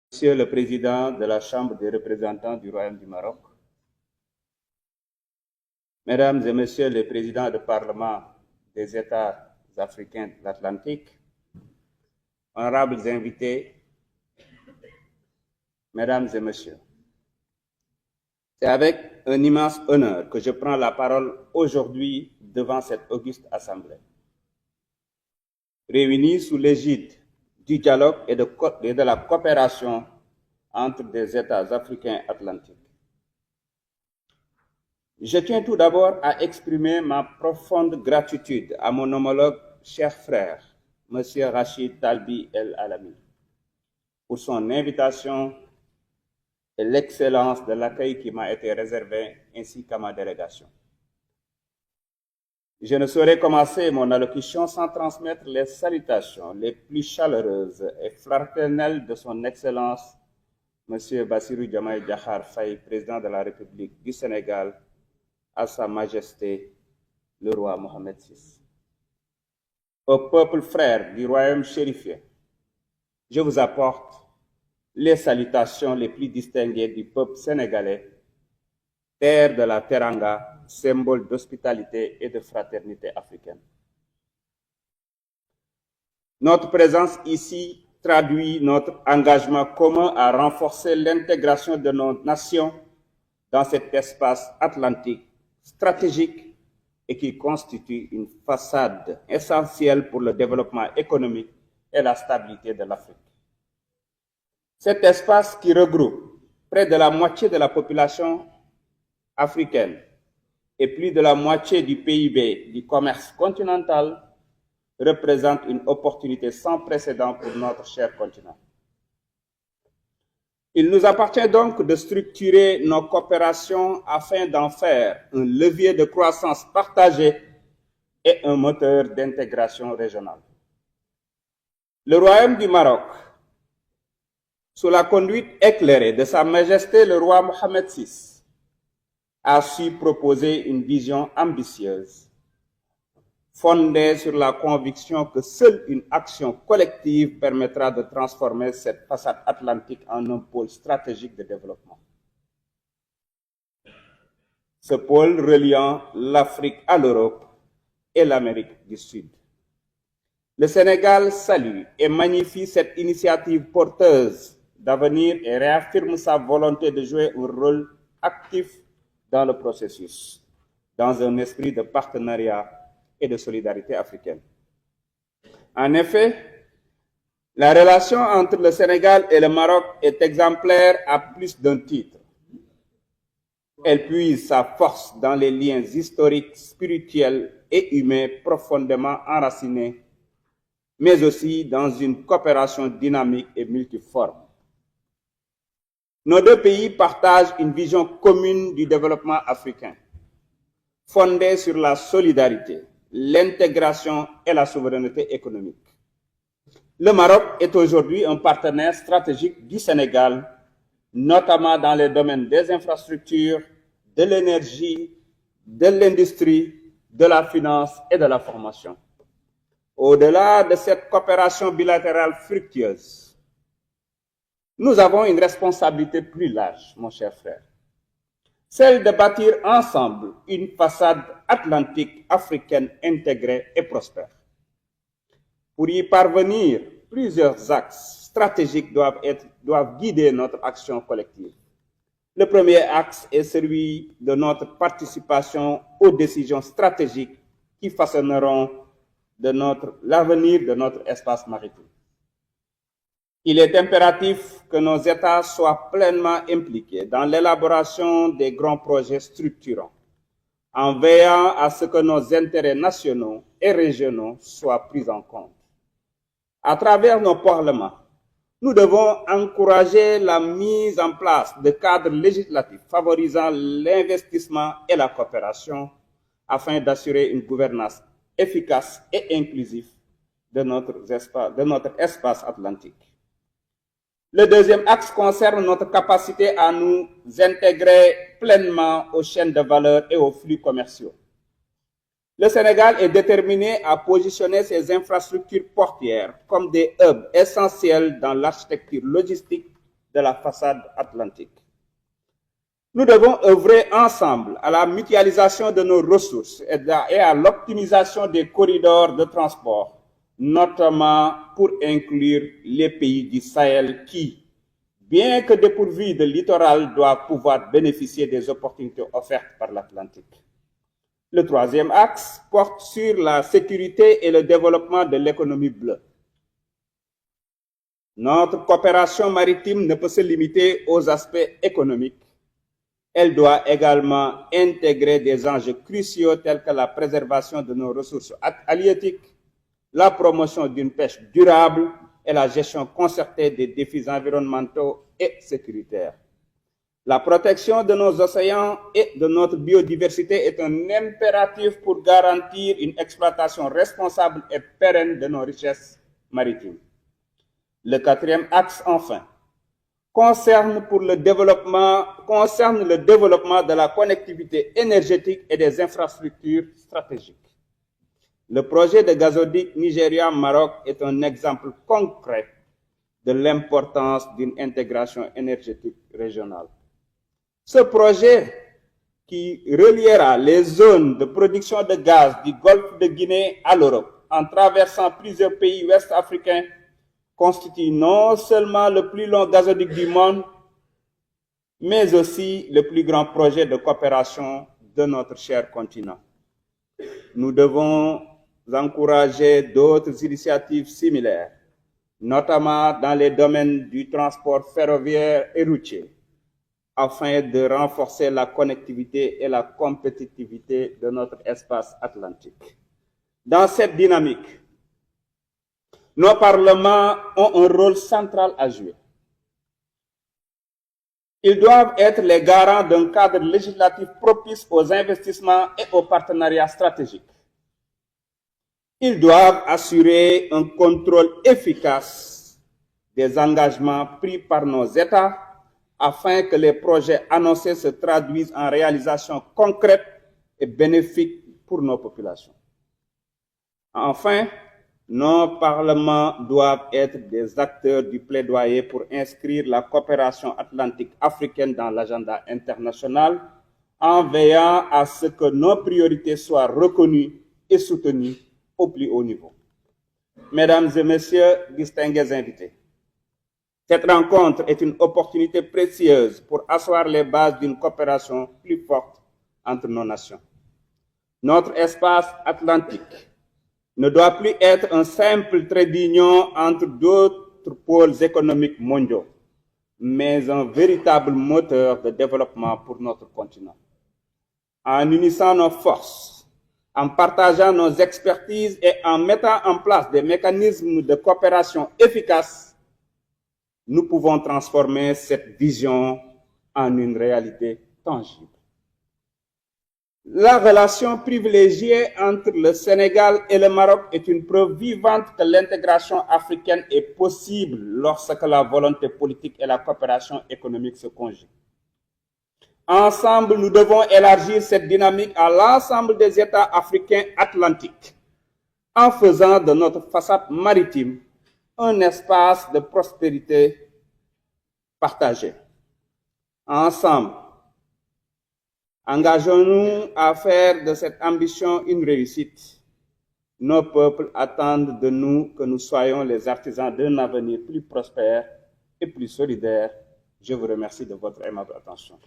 Monsieur le Président de la Chambre des représentants du Royaume du Maroc, Mesdames et Messieurs les Présidents du Parlement des États africains de l'Atlantique, honorables invités, Mesdames et Messieurs, c'est avec un immense honneur que je prends la parole aujourd'hui devant cette auguste Assemblée. Réunis sous l'égide du dialogue et de la coopération entre des États africains atlantiques. Je tiens tout d'abord à exprimer ma profonde gratitude à mon homologue cher frère, M. Rachid Talbi El Alami, pour son invitation et l'excellence de l'accueil qui m'a été réservé, ainsi qu'à ma délégation. Je ne saurais commencer mon allocution sans transmettre les salutations les plus chaleureuses et fraternelles de son Excellence, M. Bassirou Diomaye Diakhar Faye, président de la République du Sénégal, à Sa Majesté le roi Mohamed VI. Au peuple frère du royaume chérifien, je vous apporte les salutations les plus distinguées du peuple sénégalais, terre de la Teranga, symbole d'hospitalité et de fraternité africaine. Notre présence ici traduit notre engagement commun à renforcer l'intégration de nos nations dans cet espace atlantique stratégique et qui constitue une façade essentielle pour le développement économique et la stabilité de l'Afrique. Cet espace qui regroupe près de la moitié de la population africaine et plus de la moitié du PIB du commerce continental représente une opportunité sans précédent pour notre cher continent. Il nous appartient donc de structurer nos coopérations afin d'en faire un levier de croissance partagée et un moteur d'intégration régionale. Le Royaume du Maroc, sous la conduite éclairée de Sa Majesté le roi Mohamed VI, a su proposer une vision ambitieuse, fondée sur la conviction que seule une action collective permettra de transformer cette façade atlantique en un pôle stratégique de développement. Ce pôle reliant l'Afrique à l'Europe et l'Amérique du Sud. Le Sénégal salue et magnifie cette initiative porteuse d'avenir et réaffirme sa volonté de jouer un rôle actif dans le processus, dans un esprit de partenariat et de solidarité africaine. En effet, la relation entre le Sénégal et le Maroc est exemplaire à plus d'un titre. Elle puise sa force dans les liens historiques, spirituels et humains profondément enracinés, mais aussi dans une coopération dynamique et multiforme. Nos deux pays partagent une vision commune du développement africain, fondée sur la solidarité, l'intégration et la souveraineté économique. Le Maroc est aujourd'hui un partenaire stratégique du Sénégal, notamment dans les domaines des infrastructures, de l'énergie, de l'industrie, de la finance et de la formation. Au-delà de cette coopération bilatérale fructueuse, nous avons une responsabilité plus large, mon cher frère, celle de bâtir ensemble une façade atlantique africaine intégrée et prospère. Pour y parvenir, plusieurs axes stratégiques doivent guider notre action collective. Le premier axe est celui de notre participation aux décisions stratégiques qui façonneront l'avenir de notre espace maritime. Il est impératif que nos États soient pleinement impliqués dans l'élaboration des grands projets structurants, en veillant à ce que nos intérêts nationaux et régionaux soient pris en compte. À travers nos parlements, nous devons encourager la mise en place de cadres législatifs favorisant l'investissement et la coopération afin d'assurer une gouvernance efficace et inclusive de notre espace atlantique. Le deuxième axe concerne notre capacité à nous intégrer pleinement aux chaînes de valeur et aux flux commerciaux. Le Sénégal est déterminé à positionner ses infrastructures portuaires comme des hubs essentiels dans l'architecture logistique de la façade atlantique. Nous devons œuvrer ensemble à la mutualisation de nos ressources et à l'optimisation des corridors de transport, notamment pour inclure les pays du Sahel qui, bien que dépourvus de littoral, doivent pouvoir bénéficier des opportunités offertes par l'Atlantique. Le troisième axe porte sur la sécurité et le développement de l'économie bleue. Notre coopération maritime ne peut se limiter aux aspects économiques. Elle doit également intégrer des enjeux cruciaux tels que la préservation de nos ressources halieutiques, la promotion d'une pêche durable et la gestion concertée des défis environnementaux et sécuritaires. La protection de nos océans et de notre biodiversité est un impératif pour garantir une exploitation responsable et pérenne de nos richesses maritimes. Le quatrième axe, enfin, concerne le développement de la connectivité énergétique et des infrastructures stratégiques. Le projet de gazoduc Nigeria-Maroc est un exemple concret de l'importance d'une intégration énergétique régionale. Ce projet, qui reliera les zones de production de gaz du Golfe de Guinée à l'Europe en traversant plusieurs pays ouest-africains, constitue non seulement le plus long gazoduc du monde, mais aussi le plus grand projet de coopération de notre cher continent. Nous devons encourager d'autres initiatives similaires, notamment dans les domaines du transport ferroviaire et routier, afin de renforcer la connectivité et la compétitivité de notre espace atlantique. Dans cette dynamique, nos parlements ont un rôle central à jouer. Ils doivent être les garants d'un cadre législatif propice aux investissements et aux partenariats stratégiques. Ils doivent assurer un contrôle efficace des engagements pris par nos États afin que les projets annoncés se traduisent en réalisations concrètes et bénéfiques pour nos populations. Enfin, nos parlements doivent être des acteurs du plaidoyer pour inscrire la coopération atlantique africaine dans l'agenda international en veillant à ce que nos priorités soient reconnues et soutenues au plus haut niveau. Mesdames et messieurs, distingués invités, cette rencontre est une opportunité précieuse pour asseoir les bases d'une coopération plus forte entre nos nations. Notre espace atlantique ne doit plus être un simple trait d'union entre d'autres pôles économiques mondiaux, mais un véritable moteur de développement pour notre continent. En unissant nos forces, en partageant nos expertises et en mettant en place des mécanismes de coopération efficaces, nous pouvons transformer cette vision en une réalité tangible. La relation privilégiée entre le Sénégal et le Maroc est une preuve vivante que l'intégration africaine est possible lorsque la volonté politique et la coopération économique se conjuguent. Ensemble, nous devons élargir cette dynamique à l'ensemble des États africains atlantiques, en faisant de notre façade maritime un espace de prospérité partagée. Ensemble, engageons-nous à faire de cette ambition une réussite. Nos peuples attendent de nous que nous soyons les artisans d'un avenir plus prospère et plus solidaire. Je vous remercie de votre aimable attention.